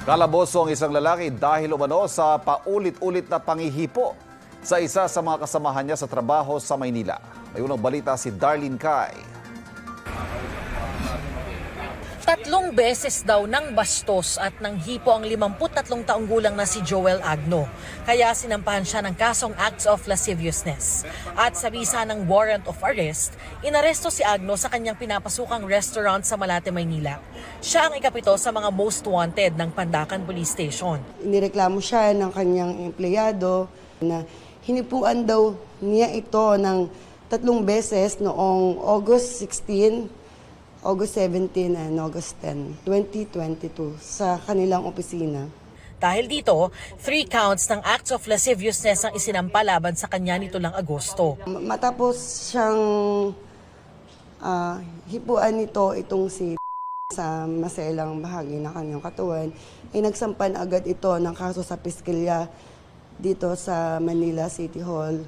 Kalaboso ang isang lalaki dahil umano sa paulit-ulit na pangihipo sa isa sa mga kasamahan niya sa trabaho sa Maynila. May unang balita si Darlene Kai. 3 beses daw nang bastos at nang hipo ang 53 taong gulang na si Joel Agno. Kaya sinampahan siya ng kasong acts of lasciviousness. At sa bisa ng warrant of arrest, inaresto si Agno sa kanyang pinapasukang restaurant sa Malate, Maynila. Siya ang ikapito sa mga most wanted ng Pandacan Police Station. Inireklamo siya ng kanyang empleyado na hinipuan daw niya ito ng 3 beses noong August 16, August 17 and August 10, 2022 sa kanilang opisina. Dahil dito, 3 counts ng acts of lasciviousness ang isinampa laban sa kanya nito lang Agosto. Matapos siyang hipuan nito itong si sa maselang bahagi ng kanyang katawan, ay nagsampan agad ito ng kaso sa piskalya dito sa Manila City Hall.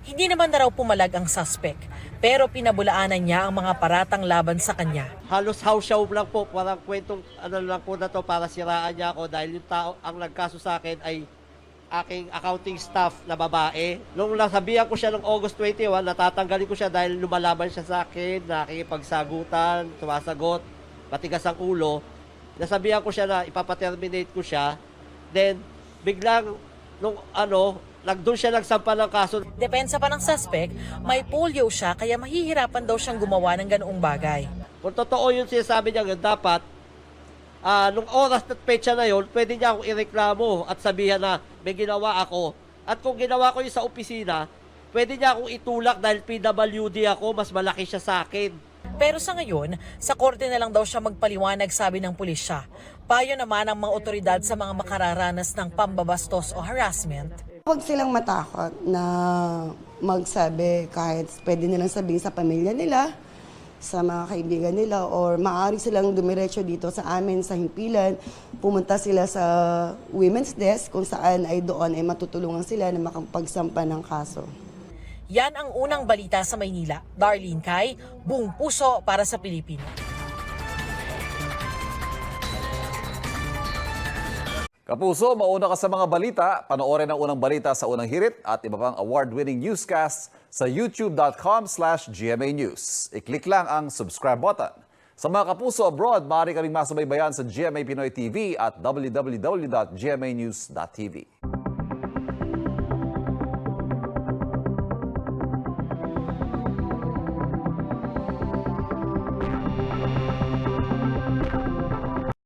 Hindi naman na raw pumalag ang suspect, pero pinabulaanan niya ang mga paratang laban sa kanya. Halos house show lang po, parang kwentong lang po na to para siraan niya ako dahil yung tao ang nagkaso sa akin ay aking accounting staff na babae. Nung nasabihan ko siya ng August 21, natatanggalin ko siya dahil lumalaban siya sa akin, nakikipagsagutan, tumasagot, matigas ang ulo. Nasabihan ko siya na ipapaterminate ko siya. Then, biglang, doon siya nagsampa ng kaso. Depensa pa ng suspect, may polio siya kaya mahihirapan daw siyang gumawa ng ganoong bagay. Kung totoo yung sinasabi niya, dapat, nung oras at petsa na yun, pwede niya akong ireklamo at sabihan na may ginawa ako. At kung ginawa ko yung sa opisina, pwede niya akong itulak dahil PWD ako, mas malaki siya sa akin. Pero sa ngayon, sa korte na lang daw siya magpaliwanag, sabi ng pulisya. Payo naman ang mga otoridad sa mga makararanas ng pambabastos o harassment. Huwag silang matakot na magsabi kahit pwede nilang sabihin sa pamilya nila, sa mga kaibigan nila, or maaari silang dumiretso dito sa amin sa himpilan, pumunta sila sa women's desk kung saan ay doon ay matutulungan sila na makapagsampa ng kaso. Yan ang unang balita sa Maynila. Darlene Kai, buong puso para sa Pilipino. Kapuso, mauna ka sa mga balita. Panoorin ang unang balita sa unang hirit at iba pang award-winning newscasts sa youtube.com/GMA News. I-click lang ang subscribe button. Sa mga kapuso abroad, maaari ka ring masubaybayan sa GMA Pinoy TV at www.gmanews.tv.